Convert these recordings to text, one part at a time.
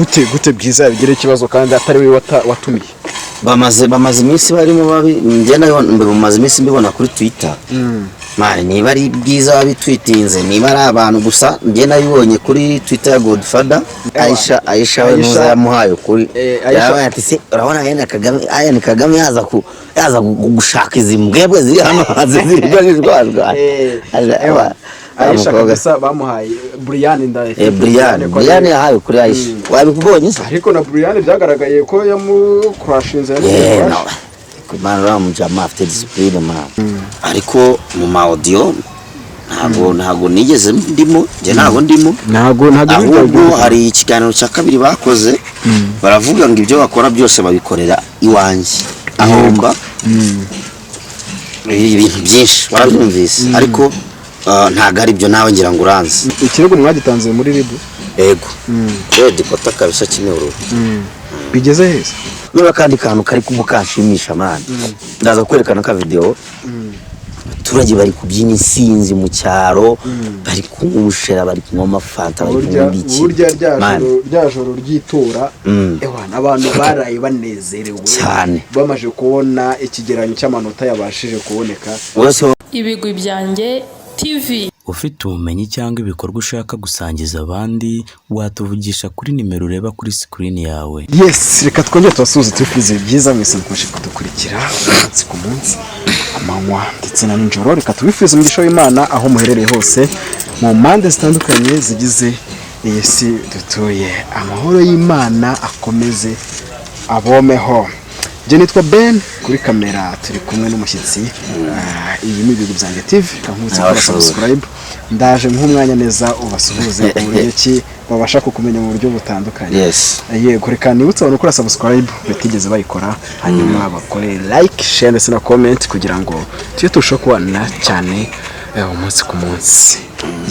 gute bwiza bigira ikibazo kandi atari we watumiye bamaze iminsi barimo babi ngenda bamaze iminsi mbibona kuri Twitter. Mari niba ari bwiza babitwitinze niba ari abantu gusa ngenda yibonye kuri Twitter ya Godfather Aisha we nuza yamuhaye kuri yabaye ati se urabona yene Kagame yaza gushaka izimbwebwe ziri hano zirigwajwa Aisha kabisa bamuhaye Brian Brian yahaye kuri Aisha wabikubonye se ariko na Brian byagaragaye ko yamukrashinze kumara mu jama afite discipline ariko mu audio ntago nigeze ndimo ntago ahubwo hari ikiganiro cya kabiri bakoze baravuga ngo ibyo bakora byose babikorera iwanjye ahomba ibintu byinshi barabyumvise ariko ntago ari byo nawe ngira ngo uranze ikirego mwagitanze muri RIB ego dikota kabisa kimero bigeze heza niba kandi kantu kari kumukashimisha man ndaza kwerekana ka video abaturage bari kubyina insinzi mu cyaro bari kumushera bari kunywa amafanta bari kumubiki burya ryajoro ryitora ewana abantu baraye banezerewe cyane bamaje kubona ikigeranyo cy'amanota yabashije kuboneka Ibigwi byanjye TV. Ufite ubumenyi cyangwa ibikorwa ushaka gusangiza abandi watuvugisha kuri nimero ureba kuri screen yawe. Yes, reka twongere tubasuhuze twifize byiza mwese mukomeje kudukurikira umunsi ku munsi amanywa ndetse na nijoro. Reka tubifize umugisha w'Imana aho muherereye hose mu mpande zitandukanye zigize iyi si dutuye. Amahoro y'Imana akomeze abomeho. Je nitwa Ben kuri kamera turi kumwe n'umushyitsi iyi ni Ibigwi byanjye TV kankutse kuri subscribe ndaje nk'umwanya neza ubasuhuze uburyo ki babasha kukumenya mu buryo butandukanye. Yes yego reka nibutse abantu kuri subscribe batigeze bayikora hanyuma bakore like share ndetse na comment kugira ngo tujye turushaho kubana cyane umunsi ku munsi.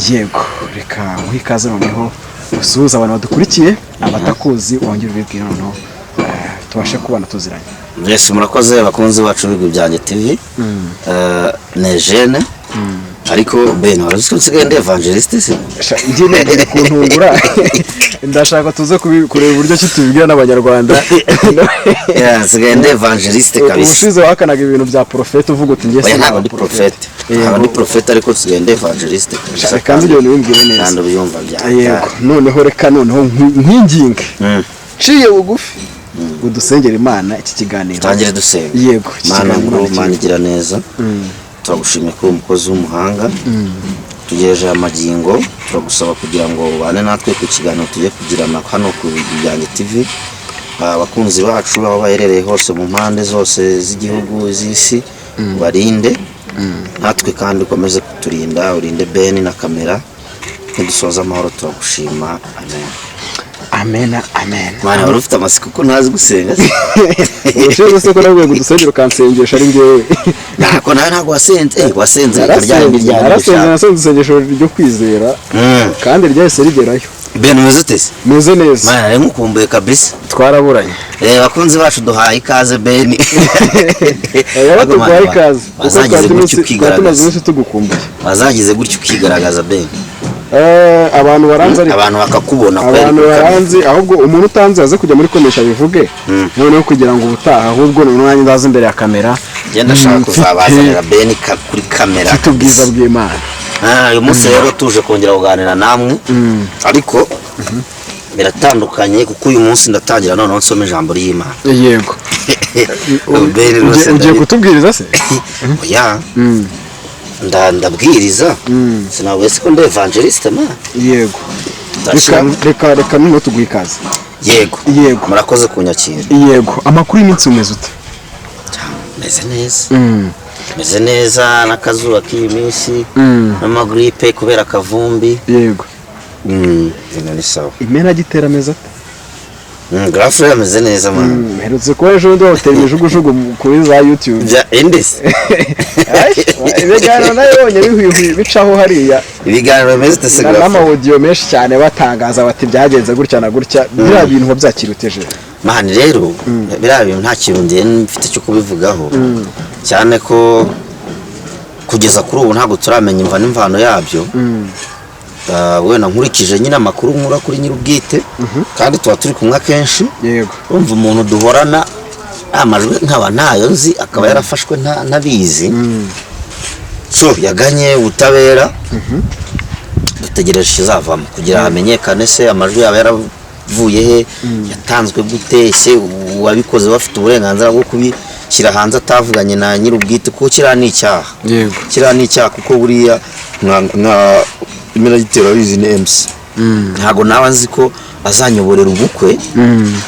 Yego reka muhikaze noneho usuhuza abantu badukurikiye abatakuzi wongera ubibwira noneho tubashe kubana tuziranye. Yes murakoze bakunze bacu Ibigwi byanjye TV ne jeune ariko Ben waruziko ndi evangeliste se njye kuntungura ndashaka tuze kureba uburyo ki tubibwira n'abanyarwanda sigaye ndi evangeliste kabisa ushize wakanaga ibintu bya profete uvuga uti ngiye ntabwo ndi profete ndi profete ariko sigaye ndi evangeliste kandi ibyo nibimbwire neza kandi ubyumva bya yego noneho reka noneho nkinginga ciye bugufi udusengera Imana iki kiganiro tangire dusenga yego Mana igira neza turagushimiye ko umukozi w'umuhanga tugejeje amagingo turagusaba kugira ngo bane natwe ku kiganiro tujye kugirana hano ku Ibigwi byanjye TV abakunzi bacu aho baherereye hose mu mpande zose z'igihugu z'isi barinde natwe kandi ukomeze kuturinda urinde Ben na kamera ntidusoza amahoro turagushima amen. Amen. Mana urufite amasiko ko ntazi gusenga. Ushize se ko nawe gudusengera kansengesha ari ngewe. Nako ntago wasenze karyari nasenze isengesho ryo kwizera kandi ryahise rigerayo. Ben muzutese meze neza. Mana rero mukumbuye kabisa twaraburanye. Bakunzi bacu duhaye ikaze Ben. Duhaye ikaze. Bazagize gutyo ukigaragaza. Tugukumbuye. Bazagize gutyo ukigaragaza Ben. Abantu baranze abantu bakakubona abantu baranze ahubwo umuntu utanze aze kujya muri komesha bivuge noneho kugira ngo ubutaha ahubwo n'umwanya ndaza imbere ya kamera genda shaka kuzabazanira Ben kuri kamera tubwiza bw'Imana. Uyu munsi rero tuje kongera kuganira namwe ariko biratandukanye kuko uyu munsi ndatangira noneho nsoma ijambo ry'Imana. Yego ugiye kutubwiriza se oya ndabwiriza sinabwese ko ndi evangeliste ma yego reka nino tugwikaze yego murakoze kunyakira yego amakuru y'iminsi umeze ute meze neza nakazuba k'iminsi n'amagripe kubera kavumbi yego ni sawa imena gitera meza Grafre ameze neza man. Herutse ko ejo ndo hoteli mijugujugu kuri za YouTube. Ja indis. Ibiganiro nayonye bicaho hariya. Ibiganiro bimeze tese Grafre. Nama audio menshi cyane batangaza bati byagenze gutya na gutya. Bira bintu babyakirutije. Man rero bira bintu nta kintu ndiye mfite cyo kubivugaho. Cyane ko kugeza kuri ubu ntago turamenya imva n'imvano yabyo. wenda nkurikije nyine amakuru nkura kuri nyir'ubwite kandi tuba turi kumwe kenshi yego urumva umuntu duhorana amajwi nkaba ntayo nzi akaba yarafashwe ntabizi so yaganye ubutabera dutegereje ikizavamo kugira hamenyekane se amajwi yaba yaravuye he yatanzwe gute se uwabikoze bafite uburenganzira bwo kubishyira hanze atavuganye na nyir'ubwite kuko kiriya ni icyaha yego kiriya ni icyaha kuko buriya nka imiragitero bizi ni MC ntago nawe nzi ko azanyoborera ubukwe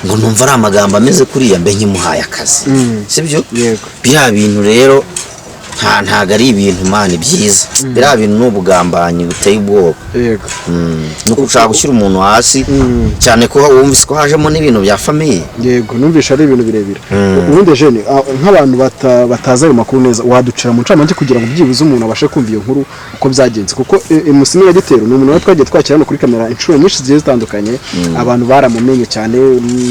ngo numva ari amagambo ameze kuriya mbe nkimuhaye akazi sibyo biriya bintu rero ntago ari ibintu mani byiza biriya bintu n'ubugambanyi buteye ubwoba yego nuko ushaka gushyira umuntu hasi cyane ko wumvise ko hajemo n'ibintu bya famiye yego numvisha ari ibintu birebire ubundi Jene nk'abantu bataza ayo makuru neza waducira mu ncamake kugira ngo byibuze umuntu abashe kumva iyo nkuru uko byagenze kuko Musini wa Gitero ni umuntu twagiye twakira hano kuri kamera inshuro nyinshi zigiye zitandukanye abantu baramumenye cyane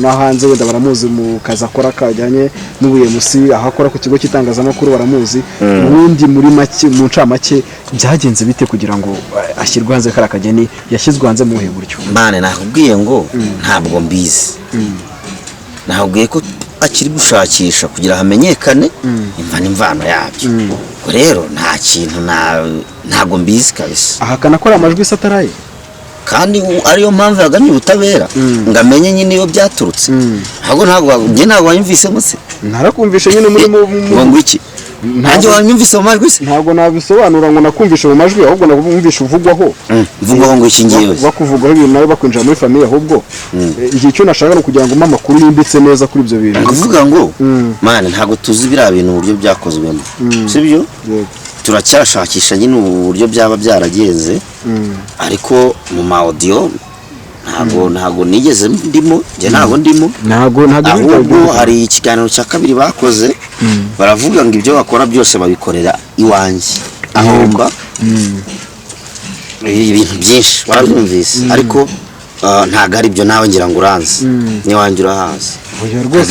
no hanze wenda baramuzi mu kazi akora kajyanye n'ubuyemusi aho akora ku kigo cy'itangazamakuru baramuzi ubundi muri make mu ncamake byagenze bite kugira ngo ashyirwe hanze kara kageni yashyizwe hanze mu buhe buryo mane nakubwiye ngo ntabwo mbizi nakubwiye ko akiri gushakisha kugira hamenyekane imvano yabyo rero nta kintu ntago mbizi kabisa ahakana ko amajwi sataraye kandi ariyo mpamvu yagamye ubutabera ngamenye nyine iyo byaturutse ntabwo wanyumvise muse ntarakumvishe nyine muri ngo iki ntajye wanyumvise mu majwi se ntabwo nabisobanura ngo nakumvishe mu majwi ahubwo nakumvishe uvugwaho mvugwaho ngo iki ngiye bakuvugwaho ibintu nawe bakwinjira muri famiye ahubwo igihe cyo nashaka no kugira ngo umpe amakuru yimbitse neza kuri ibyo bintu kuvuga ngo mane ntabwo tuzi biriya bintu uburyo byakozwemo sibyo turacyashakisha nyine uburyo byaba byaragenze ariko mu ma audio ntago nigeze ndimo njye ntago ndimo ahubwo hari ikiganiro cya kabiri bakoze baravuga ngo ibyo bakora byose babikorera iwanjye ahomba ibintu byinshi barabyumvise ariko ntago ari byo nawe ngira ngo uranze n'iwanjye urahazi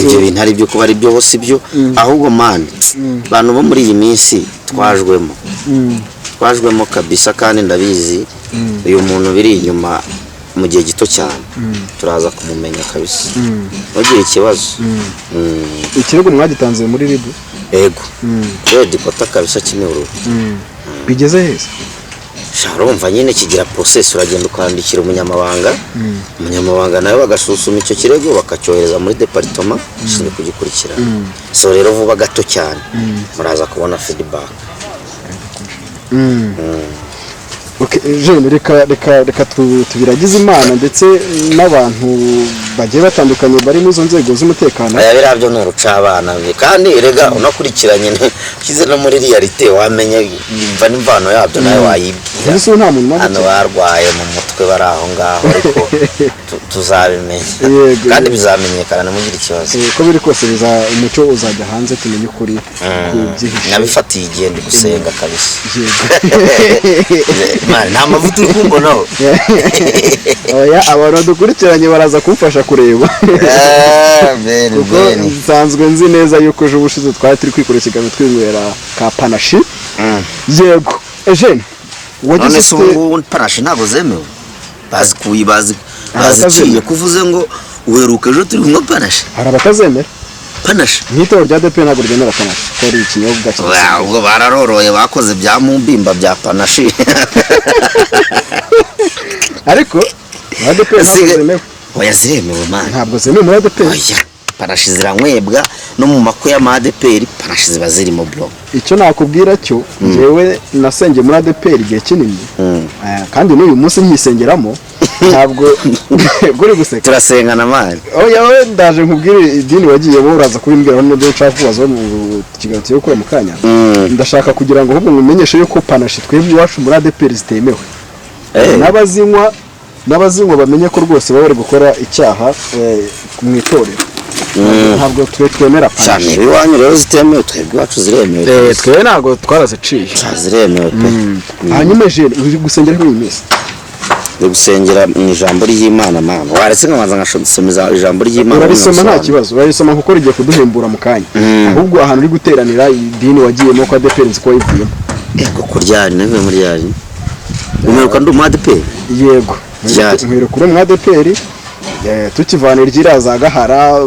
ibyo bintu ari byo kuba ari byo hose ibyo ahubwo mani abantu bo muri iyi minsi twajwemo kabisa kandi ndabizi uyu muntu biri inyuma mu gihe gito cyane turaza kumumenya kabisa wagiye ikibazo ikirego mwagitanze muri ribu yego redi kota kabisa Kimihurura bigeze heza sharumva nyine kigira process uragenda ukandikira umunyamabanga nawe bagasuzuma icyo kirego bakacyohereza muri departement ishinzwe kugikurikirana so rero vuba gato cyane muraza kubona feedback Okay, Jene reka tubiragize Imana ndetse n'abantu bagiye batandukanye bari mu zo nzego z'umutekano. Aya birabyo no rucabana kandi rega unakurikiranye kize no muri reality wamenye imva n'imvano yabyo nawe wayibwira. Ese nta muntu hano barwaye mu mutwe bari aho ngaho ariko tuzabimenya kandi bizamenyekana mugira ikibazo. Ko biri kose biza umucyo uzajya hanze tumenye ukuri kubyihisha. Nabifatiye igende gusenga kabisa. Mari nta mavuta uri kumbonaho. Oya abantu dukurikiranye baraza kumfasha kureba. Nsanzwe nzi neza yuko ejo bushize twari turi kwikora ikiganiro twinywera ka panashi. Yego Eugene wagize ubu panashi ntabwo zemewe bazi kuvuze ngo uheruka ejo turi kunywa panashi. Hari abatazemera panashi nitoro rya DP ntabwo ryemera panashi ko ari ikinyobwa cyose. Ubwo bararoroye bakoze bya mumbimba bya panashi. Ariko DP ntabwo zemewe. Oya ziremewe man. Ntabwo zemewe muri DP. Oya panashi ziranywebwa no mu makwe ya ADPR panashi ziba zirimo bro. Icyo nakubwira cyo jewe nasenge muri ADPR igihe kinini. Kandi n'uyu munsi nkisengeramo ntabwo guri guseka turasengana mali. Oya we ndaje nkubwire idini wagiye bo uraza kubimbwira hano byo nshaka kubaza mu kiganiro cyo gukora mu kanya. Ndashaka kugira ngo ahubwo mumenyeshe yuko panashi twebwe iwacu muri ADPR zitemewe. N'abazinywa bamenye ko rwose baba bari gukora icyaha mu itorero. Ntabwo twemera panashi. Cyane biwanyu rero zitemewe twebwe iwacu ziremewe. Twe ntabwo twaraziciye. Ziremewe pe. Hanyuma je uri gusengera muri minsi. Gusengera mu ijambo ry'Imana mama. Waretse nkabanza nkasomeza ijambo ry'Imana. Urarisoma nta kibazo. Urarisoma kuko rigiye kuduhembura mu kanya. Ahubwo ahantu uri guteranira idini wagiyemo kwa ADPR nzi ko wivuyemo. Ego kuryari neve muri yari. umeruka ndi umu-ADPR yego mwiruka uri umu-ADPR tukivanira ryiraza Gahara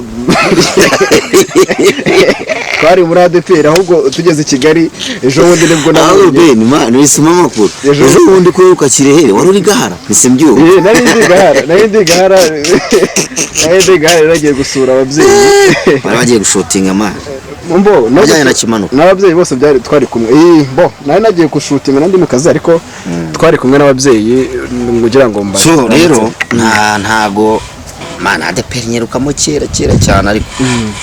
twari muri ADPR ahubwo tugeze i Kigali ejo bundi nibwo nawe Ben man wisima makuru ejo bundi kwiruka Kirehe wari uri Gahara nisimbyuka nari ndi Gahara nagiye gusura ababyeyi bagiye gushotinga man mbo najyanye na Kimanuka n'ababyeyi bose byari twari kumwe nari nagiye gushutinga nandi mu kazi ariko twari kumwe n'ababyeyi kugira ngo mba so rero ntago man ADPR nyerukamo kera cyane ariko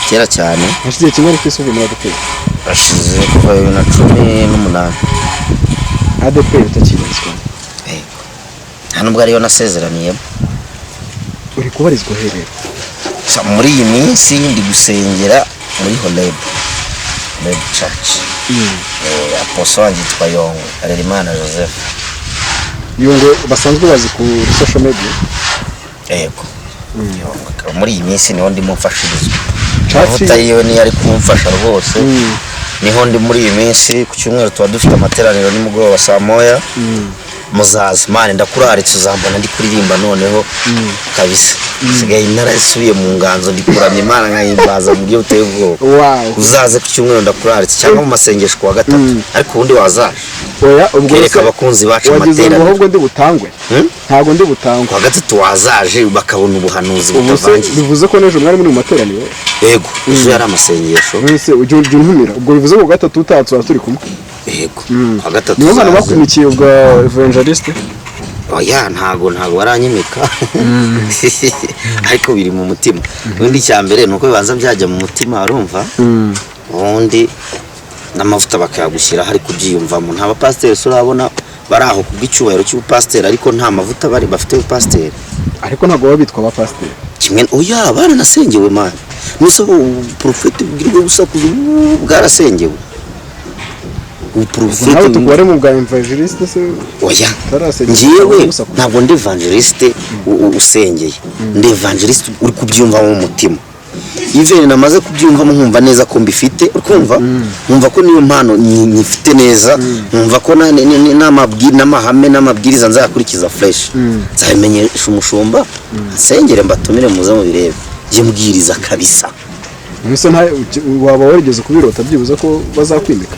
kera cyane hashize kimwe ari kwisubiye muri ADPR ashize kuva 2018 ADPR utakirizwa nubwo ariyo nasezeraniyemo uri kubarizwa herero muri iyi minsi ndi gusengera muri Horeb Church apostle wanjye yitwa Yongwe Harerimana Joseph Yongwe basanzwe bazi ku social media yego muri iyi minsi niho ndimo mfashirizwa amavuta yiwe niyo ari kumfasha rwose niho ndi muri iyi minsi ku cyumweru tuba dufite amateraniro nimugoroba saa moya muzaza mane ndakuraritse uzambona ndi kuririmba noneho kabisa sigaye narasubiye mu nganzo ndikuramye Imana nkayimbaza mu byo uteye ubwoba uzaze ku cyumweru ndakuraritse cyangwa mu masengesho kwa gatatu ariko ubundi wazaje oya ubwo reka abakunzi bacu amateraniro ahubwo ndi butangwe ntago ndi butangwe kwa gatatu wazaje bakabona ubuhanuzi butavangiye bivuze ko n'ejo mwari muri materaniro yego ejo yari amasengesho wese ujye untumira ubwo bivuze ko gatatu utatse turi kumwe yego kwa gatatu niyo mpamvu bakwimikiye ubwa evangeliste oya ntago waranyimika ariko biri mu mutima ubundi cyambere nuko bibanza byajya mu mutima arumva ubundi n'amavuta bakayagushyira hari kubyiyumvamo nta bapasiteri urabona bari aho kubw'icyubahiro cy'ubupasiteri ariko nta mavuta bari bafite ubupasiteri ariko ntago baba bitwa abapasiteri kimwe oya baranasengewe man n'usaba ubuprofeti bwirwe gusakuza bwarasengewe ubuprofeti tukubare mu bwa evangeliste se oya ngiyewe ntabwo ndi evangeliste usengeye ndi evangeliste uri kubyumva mu mutima even namaze kubyumvamo nkumva neza ko mbifite ukumva nkumva ko niyo mpano nyifite neza nkumva ko n'amahame n'amabwiriza nzakurikiza fresh nzabimenyesha umushumba nsengere mbatumire muze mu birebe ngiye mbwiriza kabisa mbese waba warigeze kubirota byibuza ko bazakwimika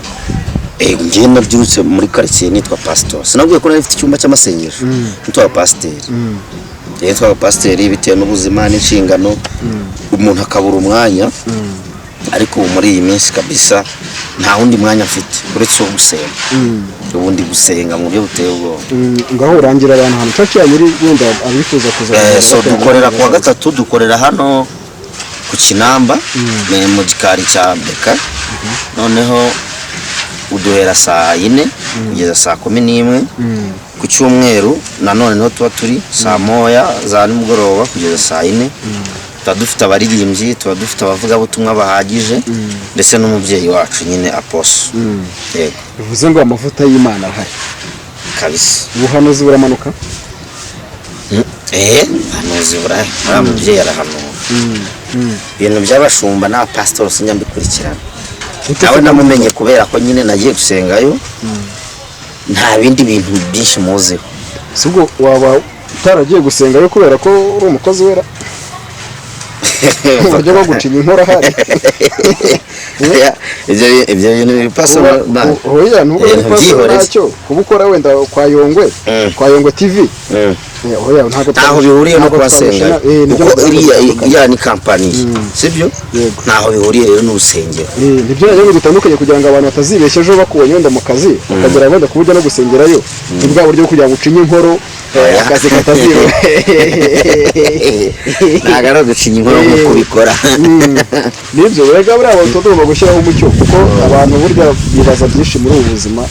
ngiye nabyutse muri quartier nitwa pastor sinabwiye ko nari mfite icyumba cy'amasengesho nitwa pasteur yitwa pasteur bitewe n'ubuzima n'inshingano umuntu akabura umwanya ariko muri iyi minsi kabisa nta wundi mwanya mfite uretse wo gusenga ubundi gusenga mu byo buteye ubwoba ngaho urangira abantu hano church ya nyiri wenda abifuza kuza so dukorera kwa gatatu dukorera hano ku Kinamba mu gikari cya Beka noneho uduhera saa 4 kugeza saa 11 ku cyumweru nanone niho tuba turi saa moya za nimugoroba kugeza saa 4 tuba dufite abaririmbyi tuba dufite abavugabutumwa bahagije ndetse n'umubyeyi wacu nyine apostle yego bivuze ngo amavuta y'Imana ahari kabisa ubuhanuzi buramanuka hanuzi buraya mubyeyi arahanura ibintu by'abashumba na pastor sinyambikurikirana nawe namumenye kubera ko nyine nagiye gusengayo nta bindi bintu byinshi muziho sibwo waba utaragiye gusengayo kubera ko uri umukozi wera bajya bagucinya inkora hari ibyo bintu bipasa oya nubwo ntacyo kuba ukora wenda kwa Yongwe TV oya ntaho bihuriye no kubasenga kuko iriya ni kampani sibyo ntaho bihuriye rero n'urusengero nibyo rero bitandukanye kugira ngo abantu batazibeshya ejo bakubonye wenda mu kazi bakagera wenda kubujya no gusengerayo ni bwa buryo bwo kugira ngo ucinye inkoro akazi kataziro ntago ari ugucinya inkoro nk'uko ubikora nibyo rega buriya abantu tugomba gushyiraho umucyo kuko abantu burya bibaza byinshi muri ubu buzima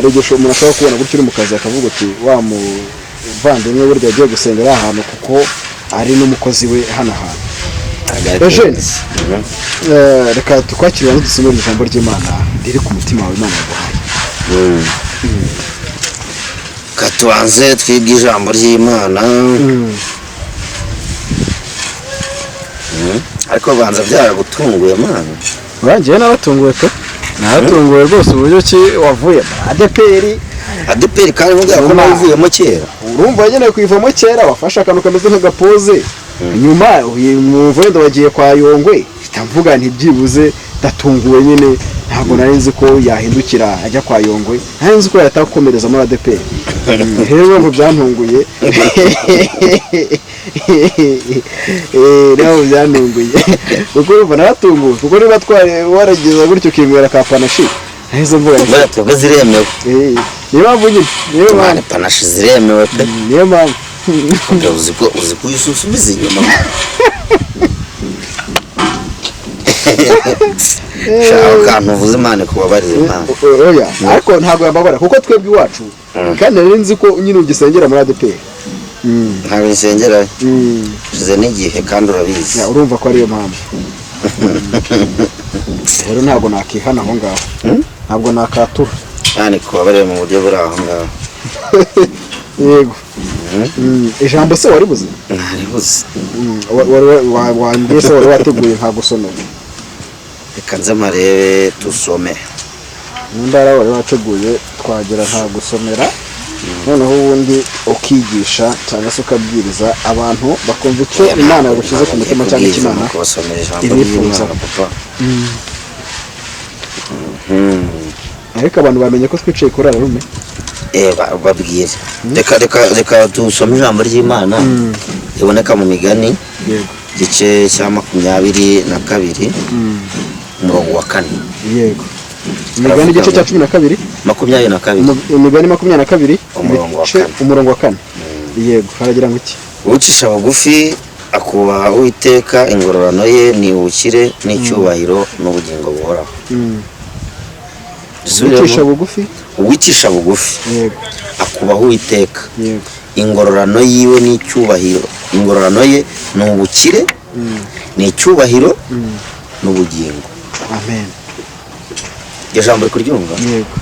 regesho umuntu ashobora kubona gutyo uri mu kazi akavuga ati wa muvandimwe burya agiye gusengera ahantu kuko ari n'umukozi we hano hantu Eugene reka tukwakirira n'udusomere ijambo ry'Imana riri ku mutima wawe Imana yaguhaye katubanze twibwe ijambo ry'Imana ariko banza byaragutunguye Mana urangiye n'abatunguwe pe natunguwe rwose uburyo ki wavuye ADPR ADEPR kandi mubwira ko navuyemo kera urumva yageneye kuyivamo kera wafashe akantu kameze nk'agapoze nyuma mu vendo wagiye kwa Yongwe itavuga ntibyibuze datunguwe nyine ntabwo nari nzi ko yahindukira ajya kwa Yongwe nari nzi ko yatakomereza muri ADEPR rero ngo byantunguye rero byantunguye kuko urumva naratunguwe kuko niba warageza gutyo kinywera ka panashi nahise mvuga twebwe ziremewe niyo mpamvu nyine niyo mpamvu panashi ziremewe pe niyo mpamvu uzi ko uyisusubiza inyuma shaho kantu uvuze Imana kubabarira Imana oya ariko ntabwo yambabara kuko twebwe iwacu kandi nari nzi ko nyine ugisengera muri ADEPR ntabwo nsengera shize n'igihe kandi urabizi urumva ko ariyo mpamvu rero ntabwo nakihana aho ngaho ntabwo nakatura yani kubabarira mu buryo buri aho ngaho yego ijambo se waribuze ntaribuze wambwiye se wari wateguye nka gusomera reka nze marebe tusome n'indara wari wateguye twagira nta gusomera noneho ubundi ukigisha cyangwa se ukabwiriza abantu bakumva icyo Imana yagushize ku mutima cyangwa ikimana ibifuza ariko abantu bamenye ko twicaye kuri ararume babwire reka dusome ijambo ry'Imana riboneka mu Migani igice cya 22 umurongo wa 4 yego Imigani igice cya 12 Imigani 22 umurongo wa 4 yego haragira ngo iki ucisha bugufi akubaha Uwiteka ingororano ye ni ubukire n'icyubahiro n'ubugingo buhoraho uwicisha bugufi yego akubaha Uwiteka yego ingororano yiwe n'icyubahiro ingororano ye ni ubukire n'icyubahiro n'ubugingo amen iryo jambo rikuryumva yego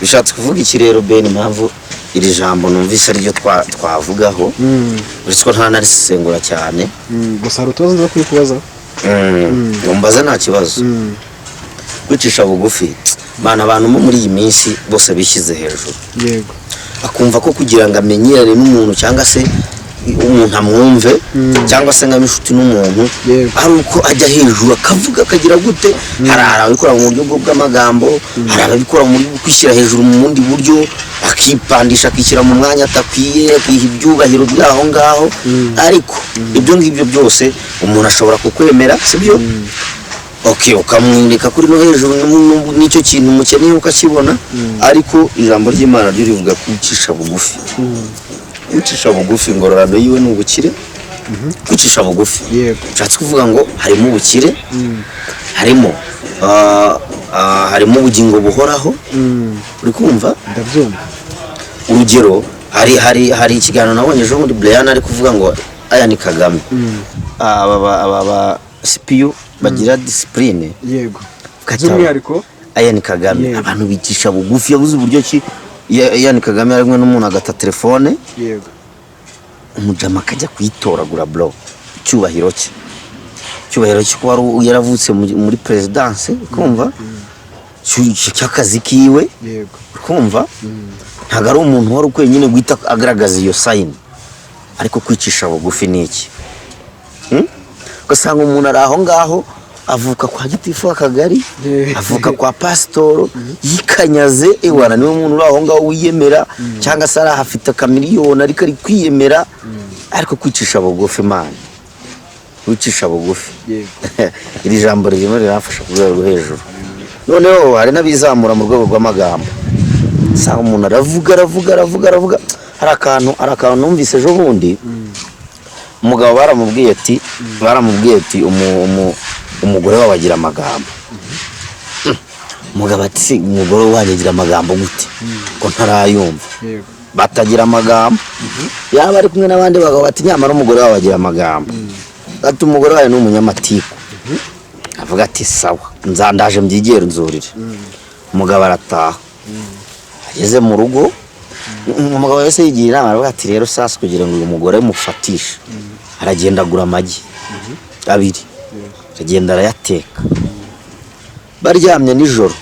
bishatse kuvuga iki rero Ben impamvu iri jambo numvise ari ryo twavugaho uretse ko nta narisengura cyane gusa rutoza zo kwikubaza umbaza nta kibazo kwicisha bugufi bana abantu muri iyi minsi bose bishyize hejuru yego akumva ko kugira ngo amenyerane n'umuntu cyangwa se umuntu amwumve cyangwa se nk'inshuti n'umuntu ari uko ajya hejuru akavuga akagira gute hari ababikora mu buryo bw'amagambo hari ababikora mu buryo kwishyira hejuru mu bundi buryo akipandisha akishyira mu mwanya atakwiye akiha ibyubahiro by'aho ngaho ariko ibyo ngibyo byose umuntu ashobora kukwemera sibyo ukamwindika kuri no hejuru n'icyo kintu umukeneye ukakibona ariko ijambo ry'Imana ryo rivuga kwicisha bugufi kwicisha bugufi ingororano yiwe n'ubukire kwicisha bugufi nshatse kuvuga ngo harimo ubukire harimo ubugingo buhoraho uri kumva ndabyumva urugero hari ikiganiro nabonye ejo muri Brian ari kuvuga ngo aya ni Kagame aba CPU bagira discipline yego by'umwihariko aya ni Kagame abantu bicisha bugufi yabuze uburyo ki aya ni Kagame ari n'umuntu agata telefone yego umujama akajya kuyitoragura bro cyubahiro ko wari yaravutse muri presidence kumva cy'akazi kiwe yego kumva ntago ari umuntu wari ukwiye nyine guhita agaragaza iyo sign ariko kwicisha bugufi ni iki ugasanga umuntu ari aho ngaho avuka kwa gitifu w'akagari avuka kwa pasitoro yikanyaze ewana niwe muntu uri aho ngaho wiyemera cyangwa se ari ahafite akamiliyoni ariko ari kwiyemera ariko kwicisha bugufi Imana wicisha bugufi iri jambo ririmo rirafasha ku rwego rwo hejuru noneho hari n'abizamura mu rwego rw'amagambo usanga umuntu aravuga hari akantu numvise ejo bundi umugabo baramubwiye ati umugore wawe agira amagambo umugabo ati umugore wanjye agira amagambo gute ko ntarayumva batagira amagambo yaba ari kumwe n'abandi bagabo bati nyamara umugore wawe agira amagambo ati umugore wawe ni umunyamatiku avuga ati sawa nzandaje mbyigere nzurire umugabo arataha ageze mu rugo umugabo wese yigira inama aravuga ati rero sasa kugira ngo uyu mugore mufatishe aragenda agura amagi abiri agenda arayateka baryamye nijoro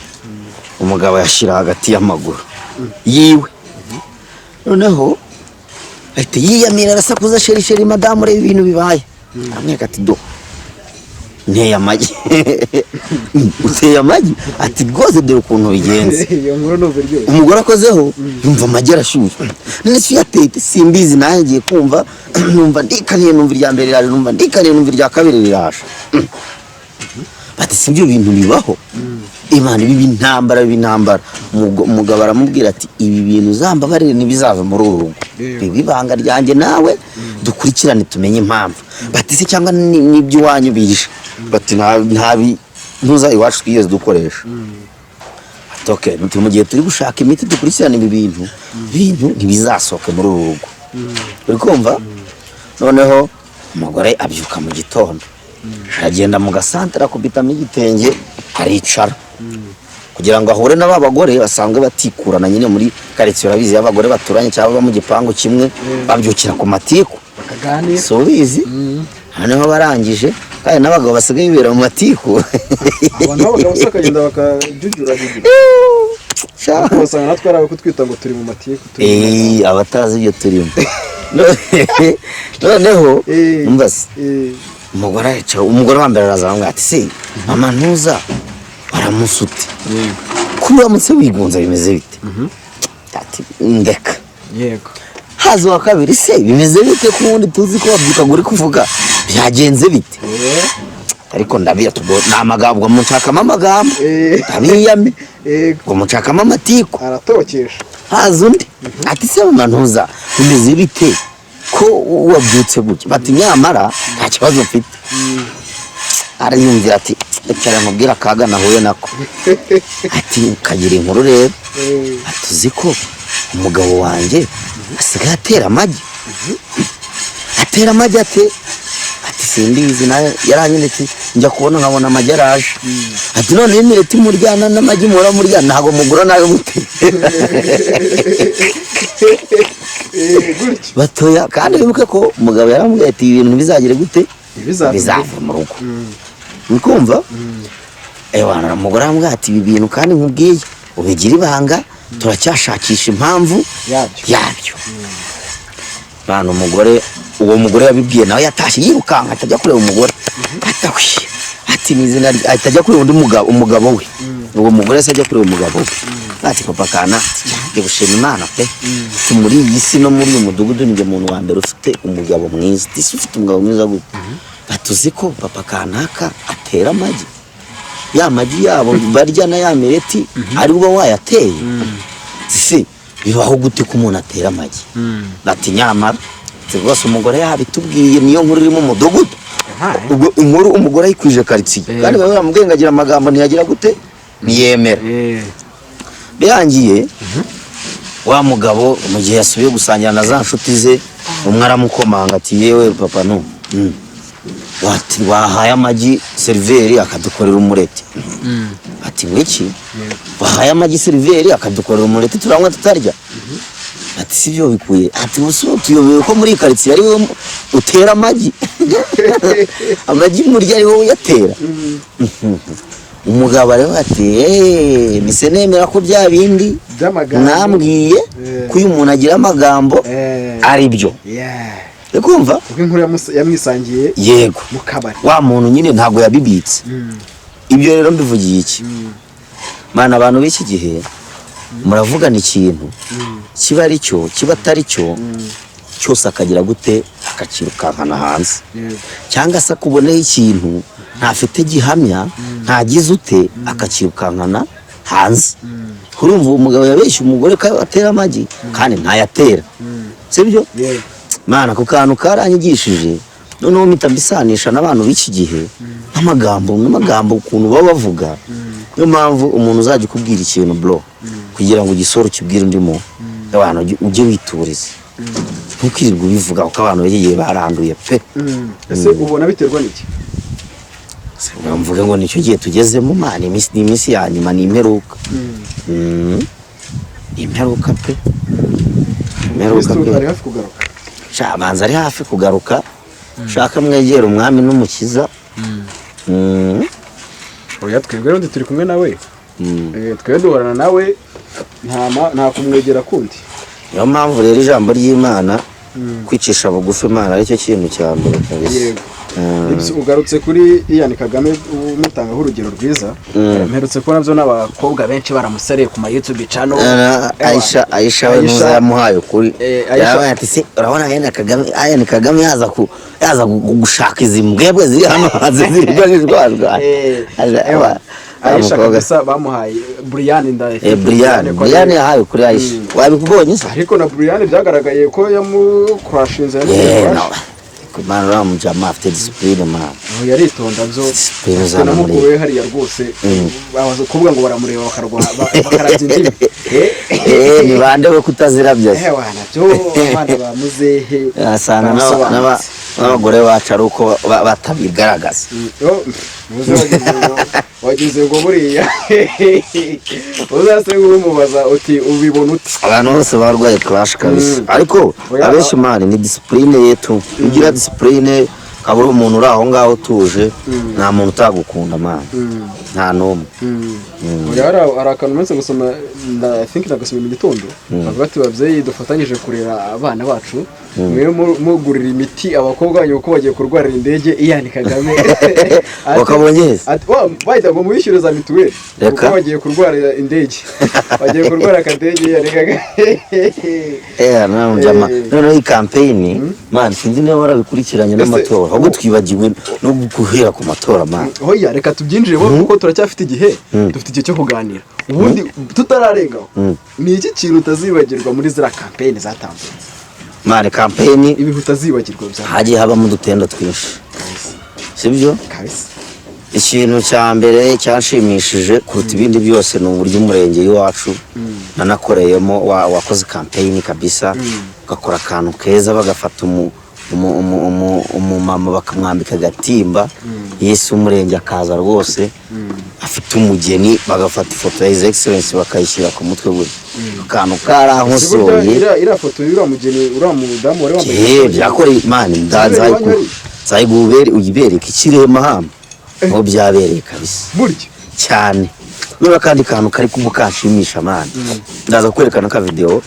umugabo yashira hagati y'amaguru yiwe noneho ahita yiyamira arasakuza sheri madamu reba ibintu bibaye amweka ati do nteye amagi uteye amagi ati rwose dore ukuntu bigenze umugore akozeho yumva amagi arashyushye none si yateye simbizi nawe ngiye kumva numva ndikaniye numva irya mbere riraje numva ndikaniye numva irya kabiri riraje bati si ibyo bintu bibaho Imana ibi intambara umugabo aramubwira ati ibi bintu uzambabarire ntibizava muri uru rugo bibi banga ryanjye nawe dukurikirane tumenye impamvu bati se cyangwa n'ibyo iwanyu bihishe bati ntabi ntuza iwacu twigeze dukoresha atoke mu gihe turi gushaka imiti dukurikirane ibi bintu ntibizasohoke muri uru rugo uri kumva noneho umugore abyuka mu gitondo agenda mu gasantere akubitamo igitenge aricara kugira ngo ahure n'aba bagore basanzwe batikurana nyine muri karitsiye urabizi y'abagore baturanye cyangwa mu gipangu kimwe babyukira ku matiku bakaganira so bizi noneho barangije kandi n'abagabo basigaye bibera mu matiku abantu b'abagabo bakagenda bakajujura basanga natwe ari kutwita ngo turi mu matiku abatazi ibyo turimo noneho umbaze umugore wa mbere araza aramubwira ati se mama ntuza baramusute kuri uramutse wigunze bimeze bite ati ndeka yego haza wa kabiri se bimeze bite ko ubundi tuzi ko wabyuka uri kuvuga byagenze bite ariko ndabiya ni amagambo mucakamo amagambo ndabiyame ngo mucakamo amatiku aratokesha haza undi ati se mama ntuza bimeze bite ko wabyutse gutya bati nyamara nta kibazo mfite ariyumvira ati rekera mubwira akaga nahuye nako ati kagira inkuru rero atuzi ko umugabo wanjye asigaye atera amagi ati simbizi nawe yaranyeretse njya kubona nkabona amagi araje ati none imireti muryana n'amagi muhora murya ntabwo mugura nawe mutera batoya kandi wibuke ko umugabo yaramubwiye ati ibintu ntibizagire gute bizava mu rugo nikumva umugore aramubwira ati ibi bintu kandi nkubwiye ubigira ibanga turacyashakisha impamvu yabyo bana uwo mugore yabibwiye nawe yatashye yirukanka atajya kureba umugore ati n'izina atajya kureba undi umugabo we uwo mugore se ajya kureba umugabo we ati papa kana njye gushima Imana pe muri iyi si no muri uyu mudugudu ninjye muntu wa mbere ufite umugabo mwiza ufite umugabo mwiza gute batuzi ko papa kanaka atera amagi ya magi yabo barya na ya mireti ari bwo wayateye si bibaho gute ko umuntu atera amagi bati nyamara rwose umugore yabitubwiye niyo nkuru iri mu mudugudu ubwo inkuru umugore ayikwije karitsiye kandi baba baramubwengagira amagambo ntiyagira gute ntiyemera birangiye wa mugabo mu gihe yasubiye gusangira na za nshuti ze umwe aramukomanga ati yewe papa no wahaye amagi seriveri akadukorera umureti ati wiki wahaye amagi seriveri akadukorera umureti turanywa tutarya ati sibyo bikuye ati ubuso tuyobewe ko muri karitsiye ari we utera amagi amagi murya ari wowe uyatera umugabo rero ati mise nemera ko bya bindi nambwiye ko uyu muntu agira amagambo ari byo kumva ubwo inkuru yamwisangiye yego mu kabari wa muntu nyine ntabwo yabibitse ibyo rero mbivugiye iki mana abantu b'iki gihe muravugana ikintu kiba ari cyo kiba atari cyo cyose akagira gute akakirukankana hanze cyangwa se akuboneho ikintu ntafite gihamya ntagize ute akakirukankana hanze urumva umugabo yabeshye umugore ko atera amagi kandi ntayatera sibyo mana ku kantu karanyigishije noneho mpita mbisanisha n'abantu b'iki gihe n'amagambo ukuntu baba bavuga niyo mpamvu umuntu uzajya ukubwira ikintu bro kugira ngo ugisore ukibwire undi muntu abantu ujye wituriza ntukirirwe ubivuga kuko abantu bagiye baranduye pe ese ubona biterwa n'iki mvuge ngo nicyo gihe tugezemo mana iminsi ya nyuma ni imperuka imperuka pe ari hafi kugaruka shabanza ari hafi kugaruka shaka mwegera umwami n'umukiza oya twebwe rero turi kumwe nawe twebwe duhorana nawe nta kumwegera kundi. niyo mpamvu rero ijambo ry'Imana kwicisha bugufi Imana aricyo kintu cya mbere kabisa. Yego. Ugarutse kuri Ian Kagame umutangaho urugero rwiza. Mperutse ko navyo n'abakobwa benshi baramusareye ku ma YouTube channel. Aisha we nuza yamuhaye kuri. Yabaye ati se urabona Ian Kagame yaza gushaka izimbwebwe ziri hano zirigajijwa. Aisha kabisa bamuhaye Brian ndaye. Brian yahaye kuri Aisha. Wabikubonye se? Ariko na Brian byagaragaye ko yamukrashinze. Kumana ramujama afite discipline man. Yaritonda byo. Namukuwe hariya rwose. Babaza kuvuga ngo baramureba bakaranza indimi. Ni bande we kutazirabya. Wana byo abana bamuzehe. Asana n'abagore bacu ari uko batabigaragaza. Wagize ngo buriya uzase ngumubaza uti ubibona uti abantu bose barwaye crash kabisa ariko abenshi mani ni discipline yetu ugira discipline kabura umuntu uri aho ngaho tuje nta muntu utagukunda mani nta numwe ara akantu mense gusoma I think nagasoma mu gitondo bavuga ati babyeyi dufatanyije kurera abana bacu mwe mugurira imiti abakobwa banyu uko bagiye kurwarira indege Ian Kagame wakabonye ati bayita ngo mubishyure za mituweli uko bagiye kurwarira indege bagiye kurwara akadege Ian Kagame namujama none iyi campaign man sinzi niba warabikurikiranye n'amatora ahubwo twibagiwe no guhera ku matora man hoya reka tubyinjire bo kuko turacyafite igihe dufite igihe cyo kuganira ubundi tutararengaho ni iki kintu utazibagirwa muri zira campaign zatambutse mane campaign ibihu utazibagirwa bya hagiye habamo udutendo twinshi sibyo kabisa ikintu cya mbere cyashimishije kuruta ibindi byose ni uburyo umurenge iwacu nanakoreyemo wakoze campaign kabisa gakora akantu keza bagafata umumama bakamwambika agatimba Yesu umurenge akaza rwose afite umugeni bagafata ifoto ya His Excellency bakayishyira ku mutwe we akantu karahosoye ira foto y'ura mugeni ura mudamu wari wambaye byakoreye imana ndanza zayigubere uyibereka ikirema hama ngo byabereye kabisa buryo cyane niba kandi kantu kari kumukashimisha amana ndaza kwerekana ka video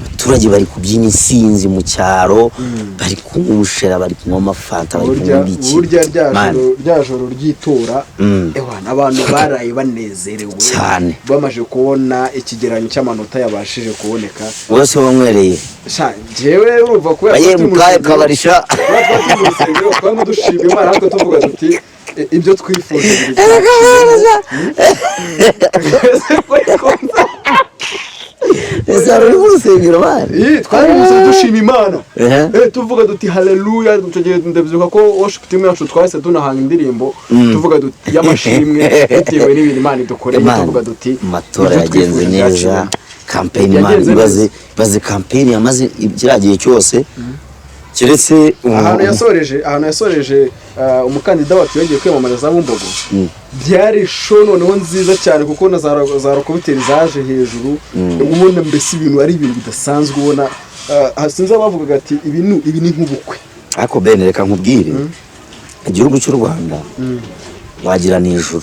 abaturage bari kubyina insinzi mu cyaro bari kungushera bari kunywa amafanta bari kunywa iki burya ryajoro ryitora ewana abantu baraye banezerewe cyane bamaje kubona ikigeranyo cy'amanota yabashije kuboneka wose wamwereye jewe urumva ko yamukaye kabarisha twamudushima Imana natwe tuvuga duti ibyo twifuza esa rusengero bari twari dushima Imana tuvuga duti haleluya tugeye ndabizuka ko worship team yacu twase tunahanga indirimbo tuvuga duti y'amashimwe bitewe n'ibintu Imana idukoreye tuvuga duti matora yagenze neza campaign Imana baze campaign yamaze ikiragiye cyose kiretse ahantu yasoreje umukandida wacu yongeye kwiyamamariza Bumbogo byari show noneho nziza cyane kuko na za rokobiteri zaje hejuru ubona mbese ibintu ari ibintu bidasanzwe ubona hasinze bavugaga ati ibi ni nk'ubukwe ariko bene reka nkubwire igihugu cy'u Rwanda wagira n'ijuru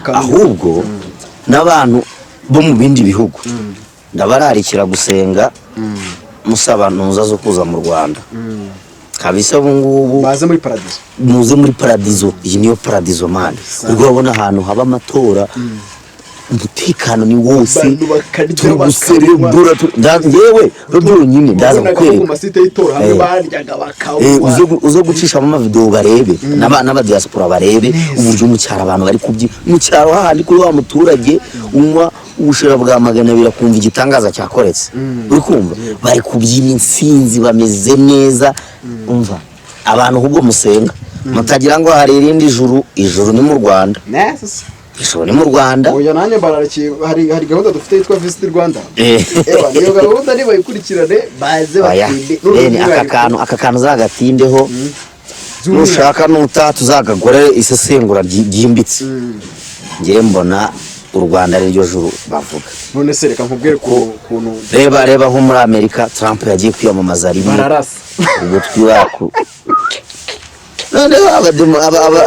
ahubwo n'abantu bo mu bindi bihugu ndabararikira gusenga musaba ntuza zo kuza mu Rwanda kabisa ubungubu baze muri paradizo muze muri paradizo iyi niyo paradizo man ubwo babona ahantu haba amatora umutekano ni wose tuguserebura yewe byonyine ndaza kukwereka masite y'itora hamwe baryaga bakawa uzo gucishamo amavideo barebe n'aba diaspora barebe uburyo mu cyaro abantu bari kubyi mu cyaro hahandi kuri wa muturage unywa ubushera bwa magana birakumva igitangaza cyakoretse uri kumva bari kubyina insinzi bameze neza umva abantu ahubwo musenga mutagira ngo hari irindi ijuru ni mu Rwanda ijuru ni mu Rwanda oya nanjye barariki hari gahunda dufite yitwa Visit Rwanda niyo gahunda ni bayikurikirane baze batinde aka kantu zagatindeho nushaka n'utatu zagagore isesengura ryimbitse ngiye mbona u Rwanda ari ryo juru bavuga none se reka nkubwire kuntu reba nko muri Amerika Trump yagiye kwiyamamaza rimwe ugutwi wako none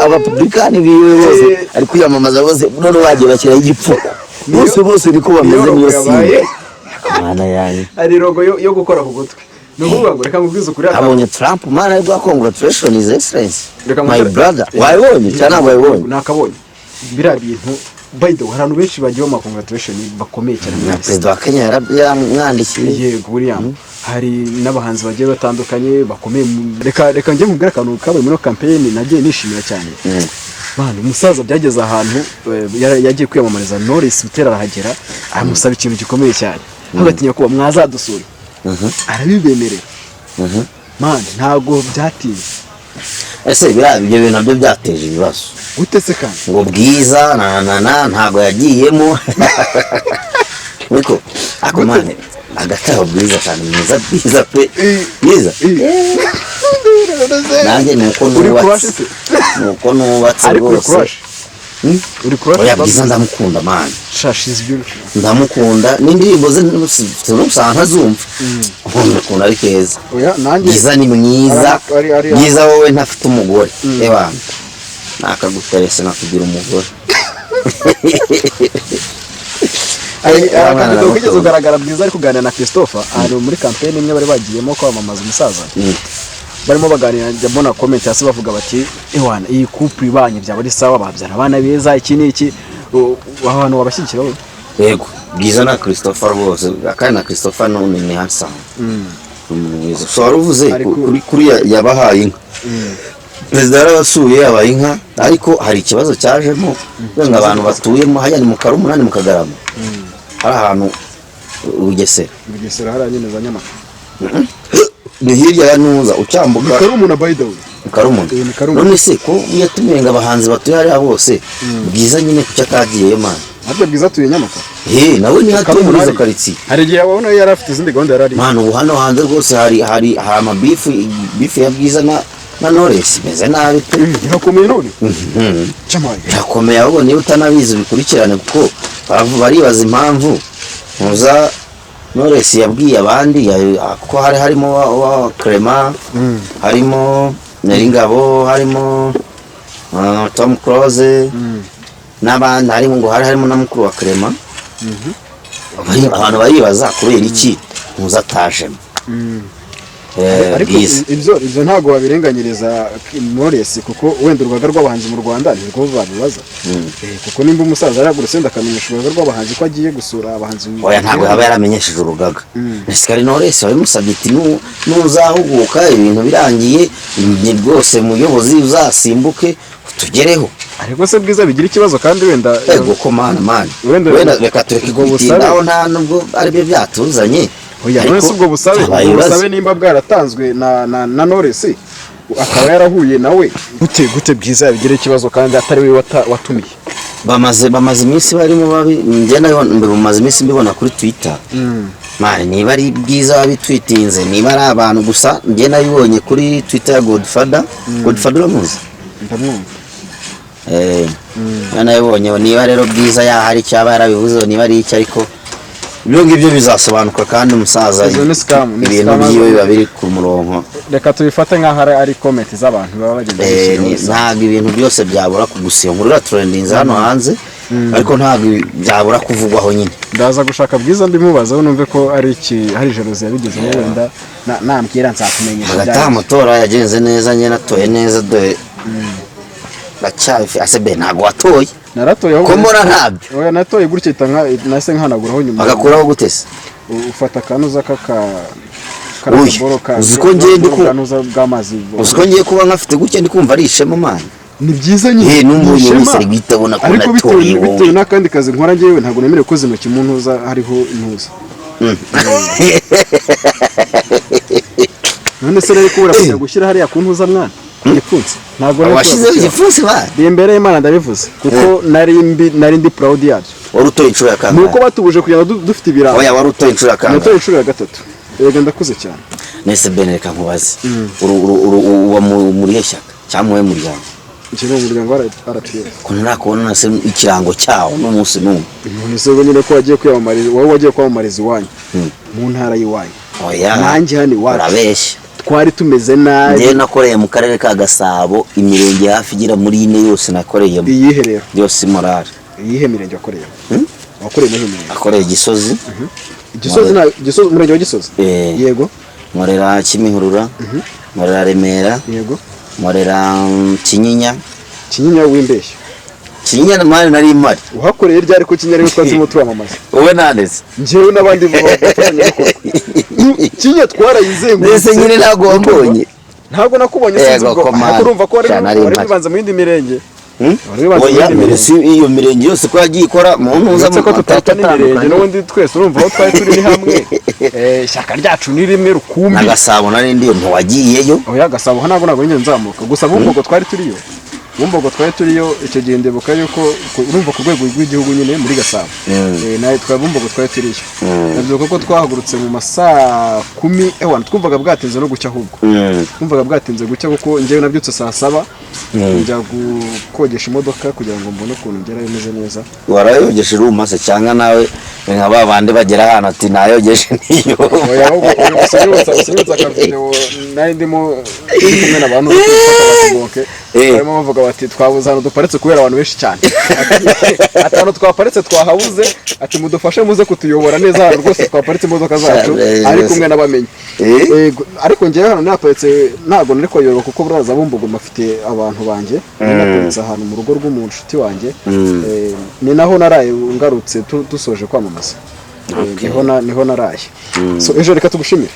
abapublikani biwe bose ari kwiyamamaza bose none bagiye bakira igipfuko bose niko bameze niyo simba mana yanjye ari rogo yo gukora ku gutwe nuvuga ngo reka ngubwize kuri abonye Trump mana yo congratulations his excellency my brother wayibonye cyane wayibonye nakabonye bira bintu by the way abantu benshi bagiye mu congratulations bakomeye cyane na president wa Kenya yaramwandikiye yego William hari n'abahanzi bagiye batandukanye bakomeye reka njye mubwira akantu kabaye muri campaign nagiye nishimira cyane bana umusaza byageze ahantu yagiye kwiyamamariza Knowless Butera arahagera amusaba ikintu gikomeye cyane hagatinya kuba mwazadusura arabibemerera man ntago byatinze ese ibyo bintu nabyo byateje ibibazo gute se kandi ngo Bwiza ntago yagiyemo niko akomane agataho Bwiza cyane mwiza Bwiza pe Bwiza nanjye nuko nubatse rwose uri crush oya Bwiza ndamukunda man she's beautiful ndamukunda n'indirimbo ze n'usanga zumva ndamukunda ari keza oya nanjye Bwiza ni mwiza Bwiza wowe ntafite umugore eba nakaguterese nakugira umugore akavuga kugeza ugaragara Bwiza ari kuganira na Christopher ahantu muri campaign imwe bari bagiyemo kwamamaza umusaza barimo baganira njya mbona comment hasi bavuga bati ewana iyi couple ibanye byaba ari sawa babyara abana beza iki niki abantu wabashyigikira wowe yego Bwiza na Christopher bose kandi na Christopher none ni handsome so waruvuze kuri yabahaye inka perezida yarabasuye abaye inka ariko hari ikibazo cyajemo ngo abantu batuyemo hajya ni mu Karumu nani mu Kagarama hari ahantu Bugesera hari nyine za Nyamata ni hirya ya Nuza ucyambuka Karumu na by the way Karumu none se ko yatumenga abahanzi batuye hariya bose Bwiza nyine kucya kagiye man Ntabwo Bwiza tuye Nyamata nawe ni hatuye muri zo karitsiye hari igihe abona yari afite izindi gahunda yarari man ubu hano hanze rwose hari amabifu ya Bwiza na Knowless meze nabi pe irakomeye none cyamaye irakomeye ahubwo niba utanabizi bikurikirane kuko baribaza impamvu muza Knowless yabwiye abandi ko harimo wa Clement harimo Neringabo harimo Tom Close n'abandi harimo ngo harimo na mukuru wa Clement abantu baribaza kubera iki muza tajemo ariko ibyo ntago babirenganyiriza Knowless kuko wenda urugaga rw'abahanzi mu Rwanda nirwo babibaza kuko nimba umusaza yaraguruse ndakamenyesha urugaga rw'abahanzi ko agiye gusura abahanzi oya ntago yaba yaramenyesheje urugaga Nesikari Knowless wabimusabye ati nuzahuguka ibintu birangiye ni rwose muyobozi uzasimbuke tugereho ariko se Bwiza bigira ikibazo kandi wenda ego ko man wenda reka tureke kubitindaho nta nubwo ari byo byatuzanye oya none se ubwo busabe nimba bwaratanzwe na Knowless akaba yarahuye nawe gute Bwiza bigira ikibazo kandi atari we watumiye bamaze iminsi barimo babi njye nayo bamaze iminsi mbibona kuri Twitter mari niba ari Bwiza wabitwitinze niba ari abantu gusa njye nabibonye kuri Twitter ya Godfather uramuzi ndamwumva nabibonye niba rero Bwiza yahari cyaba yarabivuze niba ari iki ariko ibyo ngibyo bizasobanuka kandi umusaza ibintu byiwe biba biri ku murongo reka tubifate nk'aho ari comment z'abantu baba bagenda ntabwo ibintu byose byabura kugusiyongurira trendinze hano hanze ariko ntabwo byabura kuvugwaho nyine ndaza gushaka Bwiza ndimubazaho numve ko hari jealousy yabigezemo wenda nambwira nzakumenyesha hagati amatora yagenze neza nyine natoye neza dore bacyafi asebe ntabwo watoye naratoye aho komora ntabyo oya natoye gutya nase nkanaguraho nyuma agakuraho gutese ufata kanuza uziko ngiye ndikunuza bw'amazi uziko ngiye kuba nkafite gutya ndikumva ari ishema man ni byiza nyine n'umuntu wese gitabona ko natoye bitewe n'akandi kazi nkora ngewe ntabwo nemerewe ko zinoki mu ntuza hariho intuza none se rero kubura kujya gushyira hariya ku ntuza mwana igipfunsi ntabwo washizeho igipfunsi ba imbere y'Imana ndabivuze kuko nari ndi proud yabyo wari utoye inshuro ya kangahe nuko batubuje kugenda dufite ibiranga oya wari utoye inshuro ya kangahe natoye inshuro ya gatatu yego ndakuze cyane nese beneka nkubaze uwa muri yeshyaka cyamwe muri yango ikiro umuryango RPF ko nakubona nase ikirango cyawo n'umunsi n'umwe none se nyine ko wagiye kwiyamamariza wowe wagiye kwamamariza iwanyu mu ntara y'iwanyu oya nanjye hani wacu urabeshya twari tumeze nabi ngiye nakoreye mu karere ka Gasabo imirenge hafi igira muri ine yose nakoreye iyihe rero yose morale iyihe mirenge wakoreye wakoreye muri Murenge akoreye Gisozi Gisozi umurenge wa Gisozi yego nkorera Kimihurura nkorera Remera yego nkorera Kinyinya w'imbeshyo Kinyinya mari nari imari uhakoreye ryari ko Kinyinya rero twazimo turamamaza wowe nandeze njyewe n'abandi bafatanya Kinyinya twarayizengurutse mbese nyine ntago wambonye ntabwo nakubonye sinzi ubwo urumva ko wari bibanza mu yindi mirenge oya si iyo mirenge yose ko yagiye ikora mu ntuza ko tutata n'imirenge n'ubundi twese urumva aho twari turi ni hamwe ishyaka ryacu ni rimwe rukumbi n'Agasabo nari ndiyo ntiwagiyeyo oya Gasabo ntabwo nyine nzamuka gusa Bumbogo twari turiyo icyo gihe ndibuka yuko urumva ku rwego rw'igihugu nyine muri Gasabo nayo Bumbogo twari turiyo nabyo kuko twahagurutse mu masaa 10 twumvaga bwatinze no gucya ahubwo twumvaga bwatinze gucya kuko njyewe nabyutse saa 7 njya gukogesha imodoka kugira ngo mbone ukuntu ngera bimeze neza warayogesha urumase cyangwa nawe nka babandi bagera ahantu ati nayogeshe niyo oya ahubwo usinyutsa akavideo nari ndimo kumwe n'abantu b'abatumboke barimo bavuga bati twabuze hano duparetse kubera abantu benshi cyane atano twaparetse twahabuze ati mudufashe muze kutuyobora neza hano rwose twaparetse imodoka zacu ari kumwe n'abamenye ariko njyewe hano naparetse ntago nari koyoba kuko buraza Bumbogo mafite abantu banjye naparetse ahantu mu rugo rw'umuntu nshuti wanjye ni naho naraye ngarutse dusoje kwamamaza niho naraye so ejo reka tugushimire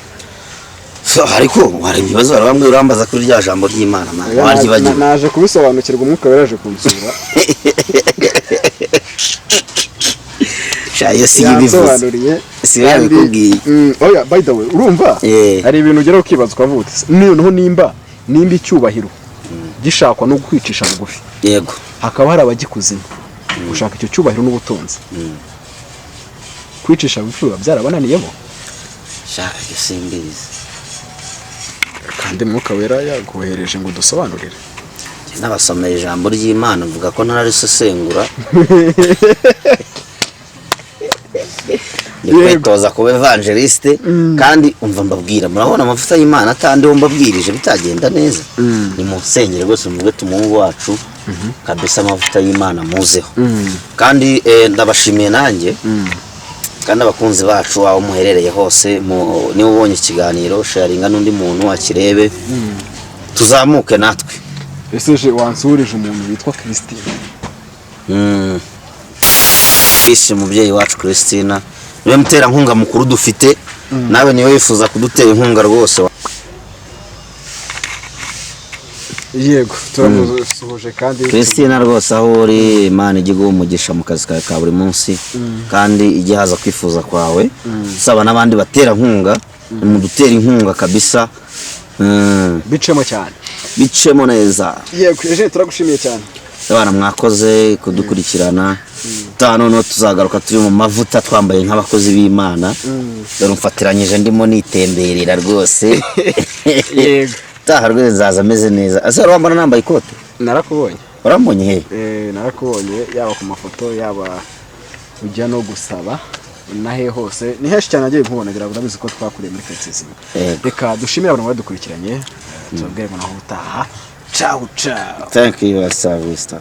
ariko wari ibibazo bamwe urambaza kuri rya jambo ry'Imana waryibagiwe naje kubisobanukirwa umwuka weraje kunsura shayo siyibivuze siyabikubwiye oya by the way urumva hari ibintu ugera ukibaza ukavuga noneho nimba icyubahiro gishakwa no kwicisha bugufi yego hakaba hari abagikuzima gushaka icyo cyubahiro n'ubutunzi kwicisha bugufi byarabananiyemo shayo simbizi kandi mwuka wera yaguhereje ngo dusobanurire n'abasomeye ijambo ry'Imana mvuga ko nararisesengura kwitoza kuba evangeliste kandi umva mbabwira murabona amavuta y'Imana atandi wo mbabwirije bitagenda neza ni mu nsengero rwose muvuge tumungu wacu kabisa amavuta y'Imana muzeho kandi ndabashimiye nanjye kandi abakunzi bacu aho muherereye hose niba ubonye ikiganiro sharinga n'undi muntu akirebe tuzamuke natwe ese je wansurije umuntu witwa Christine isi mubyeyi wacu Christina niwe mutera nkunga mukuru dufite nawe niwe wifuza kudutera inkunga rwose yego turamusuhuje kandi Christina rwose aho uri Imana igiye umugisha mu kazi kawe ka buri munsi kandi igihaza kwifuza kwawe saba n'abandi batera nkunga mu dutera inkunga kabisa bicemo neza yego eje turagushimiye cyane abana mwakoze kudukurikirana no tuzagaruka turi mu mavuta twambaye nk'abakozi b'Imana dore mfatiranyije ndimo nitemberera rwose yego taharwe nzaza ameze neza ase wambara nambaye ikote narakubonye warambonye he narakubonye yaba ku mafoto yaba ujya no gusaba nahe hose ni heshi cyane agiye nkubonagera urabizi ko twakuriye muri Katsisi reka dushimire abantu badukurikiranye tubabwire ngo naho utaha ciao thank you service